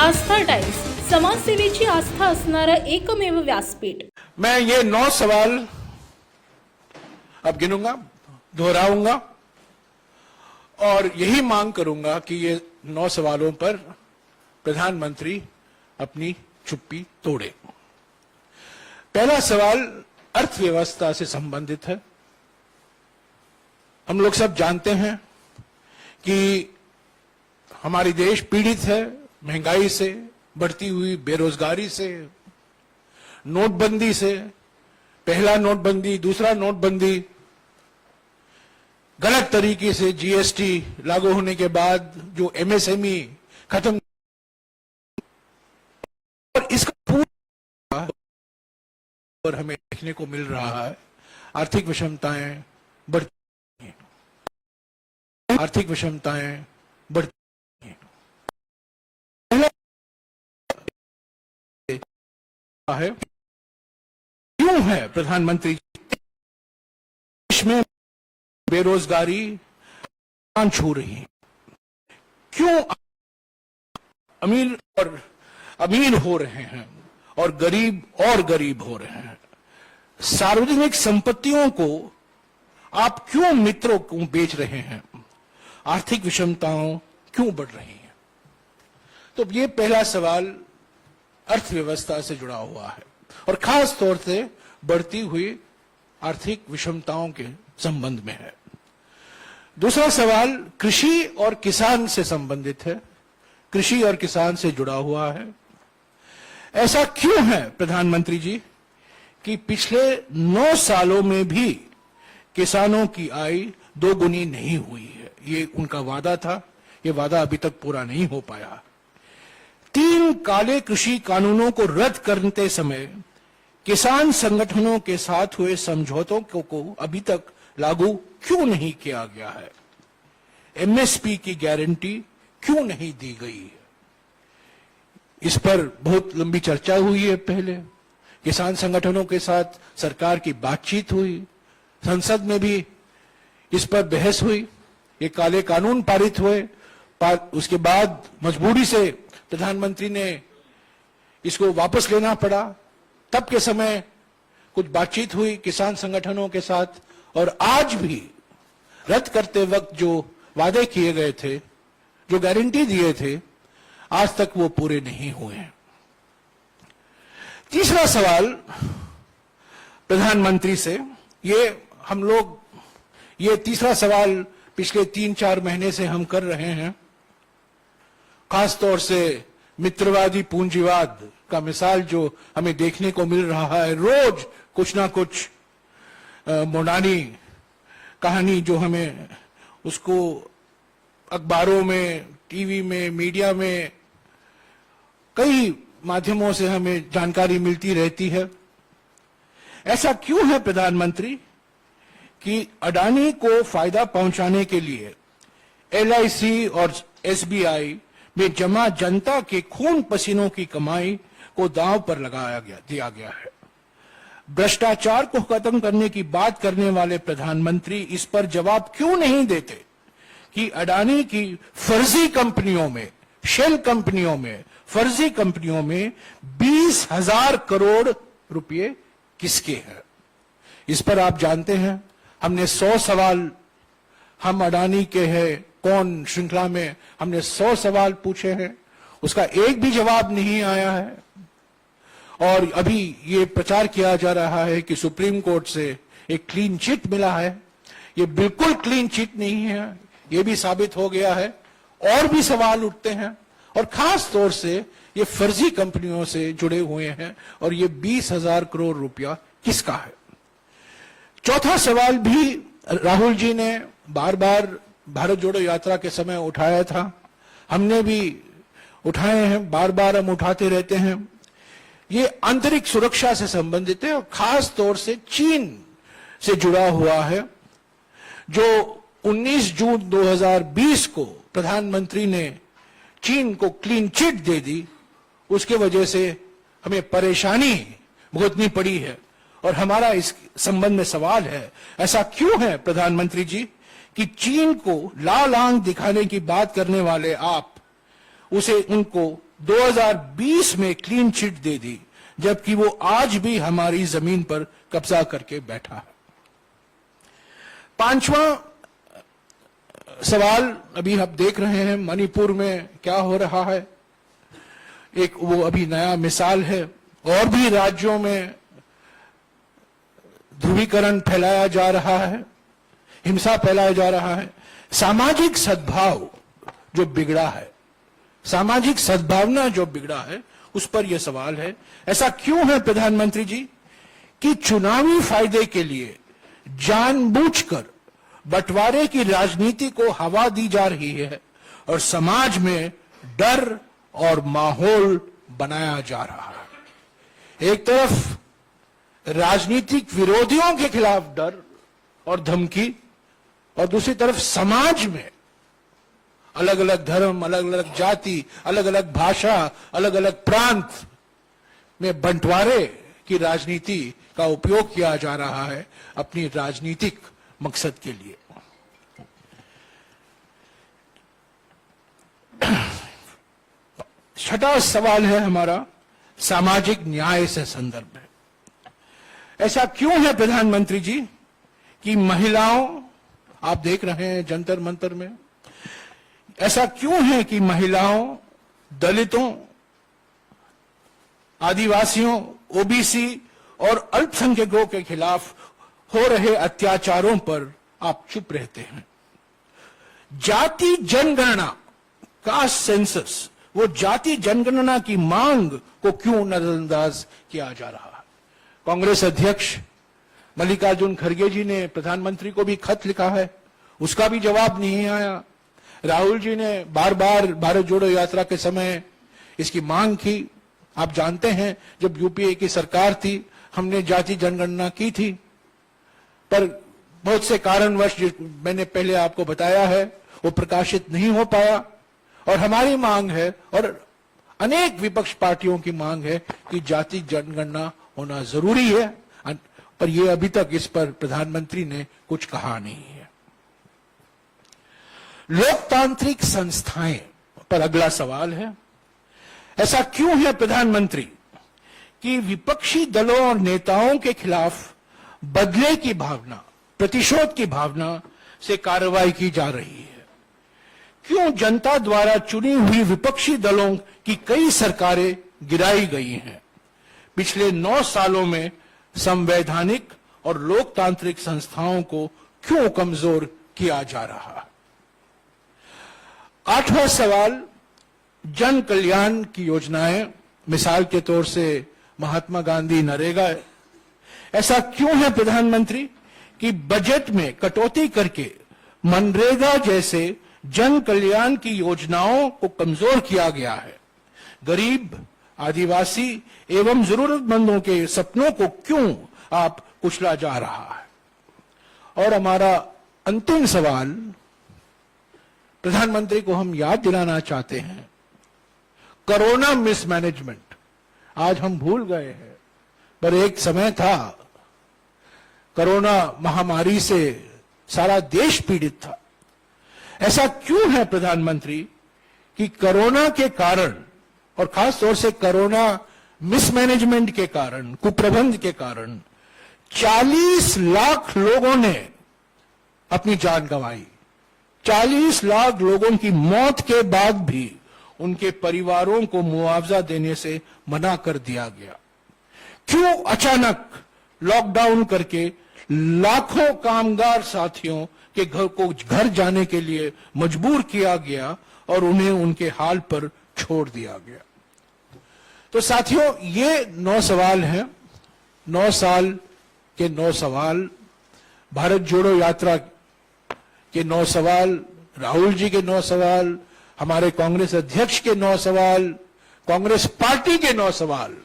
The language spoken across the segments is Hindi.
आस्था टाइम्स, समाजसेवेची आस्था असणारं एकमेव व्यासपीठ। मैं ये 9 सवाल अब गिनूंगा, दोहराऊंगा और यही मांग करूंगा कि ये 9 सवालों पर प्रधानमंत्री अपनी चुप्पी तोड़े। पहला सवाल अर्थव्यवस्था से संबंधित है। हम लोग सब जानते हैं कि हमारी देश पीड़ित है महंगाई से, बढ़ती हुई बेरोजगारी से, नोटबंदी से, पहला नोटबंदी, दूसरा नोटबंदी, गलत तरीके से जीएसटी लागू होने के बाद जो एमएसएमई खत्म, और इसका पूरा और हमें देखने को मिल रहा है। आर्थिक विषमताएं बढ़ती हैं, आर्थिक विषमताएं बढ़ती हैं। है क्यों है प्रधानमंत्री देश में बेरोजगारी छू रही है? क्यों अमीर हो रहे हैं और गरीब हो रहे हैं? सार्वजनिक संपत्तियों को आप क्यों मित्रों को बेच रहे हैं? आर्थिक विषमताओं क्यों बढ़ रही हैं? तो ये पहला सवाल अर्थव्यवस्था से जुड़ा हुआ है और खास तौर से बढ़ती हुई आर्थिक विषमताओं के संबंध में है। दूसरा सवाल कृषि और किसान से संबंधित है, कृषि और किसान से जुड़ा हुआ है। ऐसा क्यों है प्रधानमंत्री जी कि पिछले 9 सालों में भी किसानों की आय 2 गुनी नहीं हुई है? ये उनका वादा था, ये वादा अभी तक पूरा नहीं हो पाया। 3 काले कृषि कानूनों को रद्द करते समय किसान संगठनों के साथ हुए समझौतों को अभी तक लागू क्यों नहीं किया गया है? एमएसपी की गारंटी क्यों नहीं दी गई है? इस पर बहुत लंबी चर्चा हुई है। पहले किसान संगठनों के साथ सरकार की बातचीत हुई, संसद में भी इस पर बहस हुई, ये काले कानून पारित हुए। उसके बाद मजबूरी से प्रधानमंत्री ने इसको वापस लेना पड़ा। तब के समय कुछ बातचीत हुई किसान संगठनों के साथ, और आज भी रद्द करते वक्त जो वादे किए गए थे, जो गारंटी दिए थे, आज तक वो पूरे नहीं हुए हैं। तीसरा सवाल प्रधानमंत्री से, ये तीसरा सवाल पिछले 3-4 महीने से हम कर रहे हैं। खास तौर से मित्रवादी पूंजीवाद का मिसाल जो हमें देखने को मिल रहा है, रोज कुछ ना कुछ मोनानी कहानी जो हमें उसको अखबारों में, टीवी में, मीडिया में, कई माध्यमों से हमें जानकारी मिलती रहती है। ऐसा क्यों है प्रधानमंत्री कि अडानी को फायदा पहुंचाने के लिए एलआईसी और एसबीआई में जमा जनता के खून पसीनों की कमाई को दांव पर दिया गया है? भ्रष्टाचार को खत्म करने की बात करने वाले प्रधानमंत्री इस पर जवाब क्यों नहीं देते कि अडानी की फर्जी कंपनियों में, शेल कंपनियों में, फर्जी कंपनियों में 20,000 करोड़ रुपए किसके हैं? इस पर आप जानते हैं हमने 100 सवाल, हम अडानी के हैं कौन श्रृंखला में हमने 100 सवाल पूछे हैं, उसका एक भी जवाब नहीं आया है। और अभी ये प्रचार किया जा रहा है कि सुप्रीम कोर्ट से एक क्लीन चिट मिला है। ये बिल्कुल क्लीन चिट नहीं है, ये भी साबित हो गया है। और भी सवाल उठते हैं और खास तौर से ये फर्जी कंपनियों से जुड़े हुए हैं। और ये 20,000 करोड़ रुपया किसका है? चौथा सवाल भी राहुल जी ने बार बार भारत जोड़ो यात्रा के समय उठाया था, हमने भी उठाए हैं, बार बार हम उठाते रहते हैं। ये आंतरिक सुरक्षा से संबंधित है और खास तौर से चीन से जुड़ा हुआ है। जो 19 जून 2020 को प्रधानमंत्री ने चीन को क्लीन चिट दे दी, उसके वजह से हमें परेशानी भुगतनी पड़ी है। और हमारा इस संबंध में सवाल है, ऐसा क्यों है प्रधानमंत्री जी कि चीन को लाल आंख दिखाने की बात करने वाले आप उनको 2020 में क्लीन चिट दे दी, जबकि वो आज भी हमारी जमीन पर कब्जा करके बैठा है। पांचवा सवाल, अभी आप देख रहे हैं मणिपुर में क्या हो रहा है, एक वो अभी नया मिसाल है। और भी राज्यों में ध्रुवीकरण फैलाया जा रहा है, हिंसा फैलाया जा रहा है। सामाजिक सद्भाव जो बिगड़ा है, सामाजिक सद्भावना जो बिगड़ा है, उस पर यह सवाल है। ऐसा क्यों है प्रधानमंत्री जी कि चुनावी फायदे के लिए जानबूझकर बंटवारे की राजनीति को हवा दी जा रही है और समाज में डर और माहौल बनाया जा रहा है। एक तरफ राजनीतिक विरोधियों के खिलाफ डर और धमकी, और दूसरी तरफ समाज में अलग अलग धर्म, अलग अलग जाति, अलग अलग भाषा, अलग अलग प्रांत में बंटवारे की राजनीति का उपयोग किया जा रहा है अपनी राजनीतिक मकसद के लिए। छठा सवाल है हमारा सामाजिक न्याय से संदर्भ में। ऐसा क्यों है प्रधानमंत्री जी कि महिलाओं, आप देख रहे हैं जंतर मंतर में, ऐसा क्यों है कि महिलाओं, दलितों, आदिवासियों, ओबीसी और अल्पसंख्यकों के खिलाफ हो रहे अत्याचारों पर आप चुप रहते हैं? जाति जनगणना, कास्ट सेंसस, वो जाति जनगणना की मांग को क्यों नजरअंदाज किया जा रहा है? कांग्रेस अध्यक्ष मल्लिकार्जुन खड़गे जी ने प्रधानमंत्री को भी खत लिखा है, उसका भी जवाब नहीं आया। राहुल जी ने बार बार भारत जोड़ो यात्रा के समय इसकी मांग की। आप जानते हैं जब यूपीए की सरकार थी, हमने जाति जनगणना की थी, पर बहुत से कारणवश, मैंने पहले आपको बताया है, वो प्रकाशित नहीं हो पाया। और हमारी मांग है और अनेक विपक्ष पार्टियों की मांग है कि जाति जनगणना होना जरूरी है, पर यह अभी तक इस पर प्रधानमंत्री ने कुछ कहा नहीं है। लोकतांत्रिक संस्थाएं पर अगला सवाल है। ऐसा क्यों है प्रधानमंत्री कि विपक्षी दलों और नेताओं के खिलाफ बदले की भावना, प्रतिशोध की भावना से कार्रवाई की जा रही है? क्यों जनता द्वारा चुनी हुई विपक्षी दलों की कई सरकारें गिराई गई हैं? पिछले 9 सालों में संवैधानिक और लोकतांत्रिक संस्थाओं को क्यों कमजोर किया जा रहा है? 8वां सवाल, जन कल्याण की योजनाएं, मिसाल के तौर से महात्मा गांधी नरेगा। ऐसा क्यों है प्रधानमंत्री कि बजट में कटौती करके मनरेगा जैसे जन कल्याण की योजनाओं को कमजोर किया गया है? गरीब, आदिवासी एवं जरूरतमंदों के सपनों को क्यों आप कुचला जा रहा है? और हमारा अंतिम सवाल, प्रधानमंत्री को हम याद दिलाना चाहते हैं, कोरोना मिसमैनेजमेंट आज हम भूल गए हैं, पर एक समय था कोरोना महामारी से सारा देश पीड़ित था। ऐसा क्यों है प्रधानमंत्री कि कोरोना के कारण और खास तौर से कोरोना मिसमैनेजमेंट के कारण, कुप्रबंध के कारण 40 लाख लोगों ने अपनी जान गंवाई। 40 लाख लोगों की मौत के बाद भी उनके परिवारों को मुआवजा देने से मना कर दिया गया। क्यों अचानक लॉकडाउन करके लाखों कामगार साथियों के घर जाने के लिए मजबूर किया गया और उन्हें उनके हाल पर छोड़ दिया गया? तो साथियों, ये 9 सवाल हैं, 9 साल के 9 सवाल, भारत जोड़ो यात्रा के 9 सवाल, राहुल जी के 9 सवाल, हमारे कांग्रेस अध्यक्ष के 9 सवाल, कांग्रेस पार्टी के 9 सवाल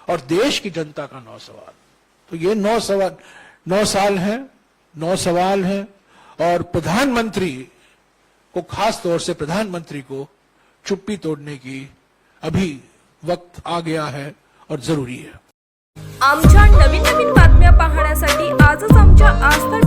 और देश की जनता का 9 सवाल। तो ये 9 साल हैं, 9 सवाल हैं, और प्रधानमंत्री को, खास तौर से प्रधानमंत्री को चुप्पी तोड़ने की अभी वक्त आ गया है और जरूरी है। आमच्या नवीन बातम्या पाहण्यासाठी आजच आमच्या आस्था